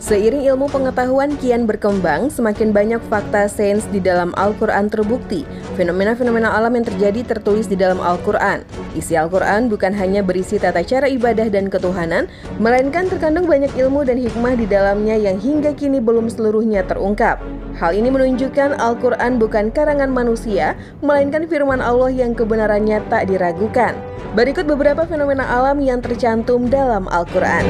Seiring ilmu pengetahuan kian berkembang, semakin banyak fakta sains di dalam Al-Quran terbukti. Fenomena-fenomena alam yang terjadi tertulis di dalam Al-Quran. Isi Al-Quran bukan hanya berisi tata cara ibadah dan ketuhanan, melainkan terkandung banyak ilmu dan hikmah di dalamnya yang hingga kini belum seluruhnya terungkap. Hal ini menunjukkan Al-Quran bukan karangan manusia, melainkan firman Allah yang kebenarannya tak diragukan. Berikut beberapa fenomena alam yang tercantum dalam Al-Quran.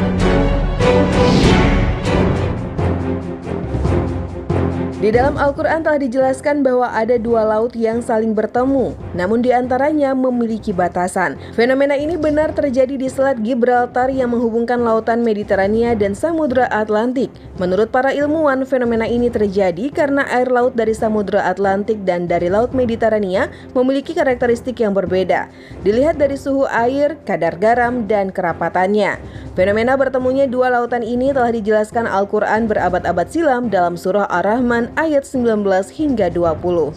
Di dalam Al-Quran telah dijelaskan bahwa ada dua laut yang saling bertemu, namun di antaranya memiliki batasan. Fenomena ini benar terjadi di Selat Gibraltar yang menghubungkan lautan Mediterania dan Samudra Atlantik. Menurut para ilmuwan, fenomena ini terjadi karena air laut dari Samudra Atlantik dan dari Laut Mediterania memiliki karakteristik yang berbeda. Dilihat dari suhu air, kadar garam, dan kerapatannya. Fenomena bertemunya dua lautan ini telah dijelaskan Al-Quran berabad-abad silam dalam surah Ar-Rahman ayat 19 hingga 20.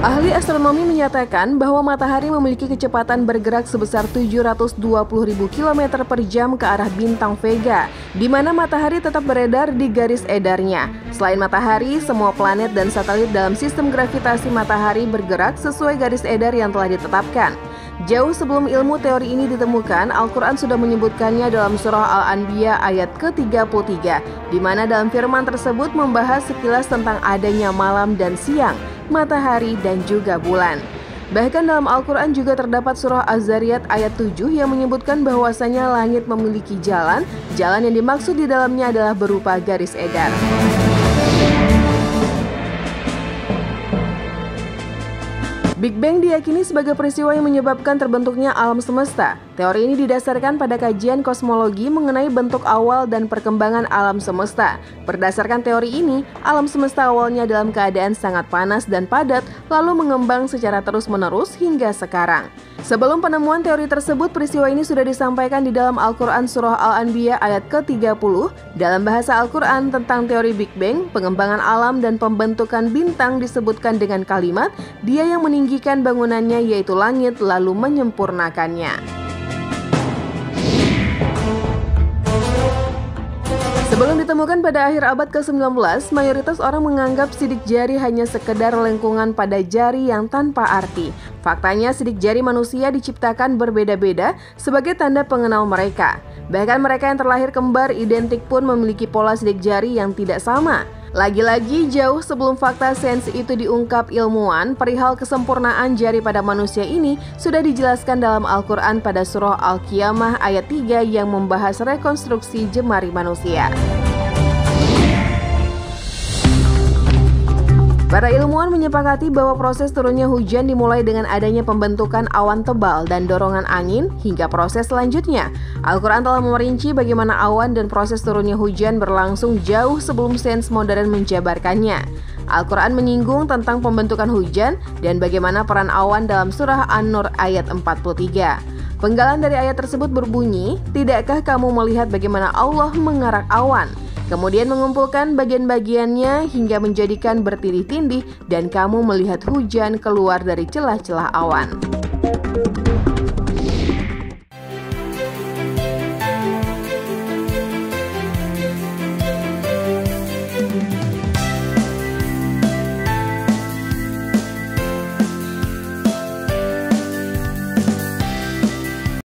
Ahli astronomi menyatakan bahwa matahari memiliki kecepatan bergerak sebesar 720.000 km per jam ke arah bintang Vega, di mana matahari tetap beredar di garis edarnya. Selain matahari, semua planet dan satelit dalam sistem gravitasi matahari bergerak sesuai garis edar yang telah ditetapkan. Jauh sebelum ilmu teori ini ditemukan, Al-Quran sudah menyebutkannya dalam surah Al-Anbiya ayat ke-33, di mana dalam firman tersebut membahas sekilas tentang adanya malam dan siang, matahari dan juga bulan. Bahkan dalam Al-Quran juga terdapat surah Az-Zariyat ayat 7 yang menyebutkan bahwasanya langit memiliki jalan yang dimaksud di dalamnya adalah berupa garis edar. Big Bang diyakini sebagai peristiwa yang menyebabkan terbentuknya alam semesta. Teori ini didasarkan pada kajian kosmologi mengenai bentuk awal dan perkembangan alam semesta. Berdasarkan teori ini, alam semesta awalnya dalam keadaan sangat panas dan padat, lalu mengembang secara terus-menerus hingga sekarang. Sebelum penemuan teori tersebut, peristiwa ini sudah disampaikan di dalam Al-Quran surah Al-Anbiya ayat ke-30. Dalam bahasa Al-Quran tentang teori Big Bang, pengembangan alam dan pembentukan bintang disebutkan dengan kalimat, Dia yang meninggikan bangunannya yaitu langit lalu menyempurnakannya. Sebelum ditemukan pada akhir abad ke-19, mayoritas orang menganggap sidik jari hanya sekedar lengkungan pada jari yang tanpa arti. Faktanya, sidik jari manusia diciptakan berbeda-beda sebagai tanda pengenal mereka. Bahkan mereka yang terlahir kembar identik pun memiliki pola sidik jari yang tidak sama. Lagi-lagi, jauh sebelum fakta sains itu diungkap ilmuwan, perihal kesempurnaan jari pada manusia ini sudah dijelaskan dalam Al-Quran pada surah Al-Qiyamah ayat 3 yang membahas rekonstruksi jemari manusia. Para ilmuwan menyepakati bahwa proses turunnya hujan dimulai dengan adanya pembentukan awan tebal dan dorongan angin hingga proses selanjutnya. Al-Quran telah merinci bagaimana awan dan proses turunnya hujan berlangsung jauh sebelum sains modern menjabarkannya. Al-Quran menyinggung tentang pembentukan hujan dan bagaimana peran awan dalam surah An-Nur ayat 43. Penggalan dari ayat tersebut berbunyi, "Tidakkah kamu melihat bagaimana Allah mengarak awan? Kemudian mengumpulkan bagian-bagiannya hingga menjadikan bertindih-tindih dan kamu melihat hujan keluar dari celah-celah awan."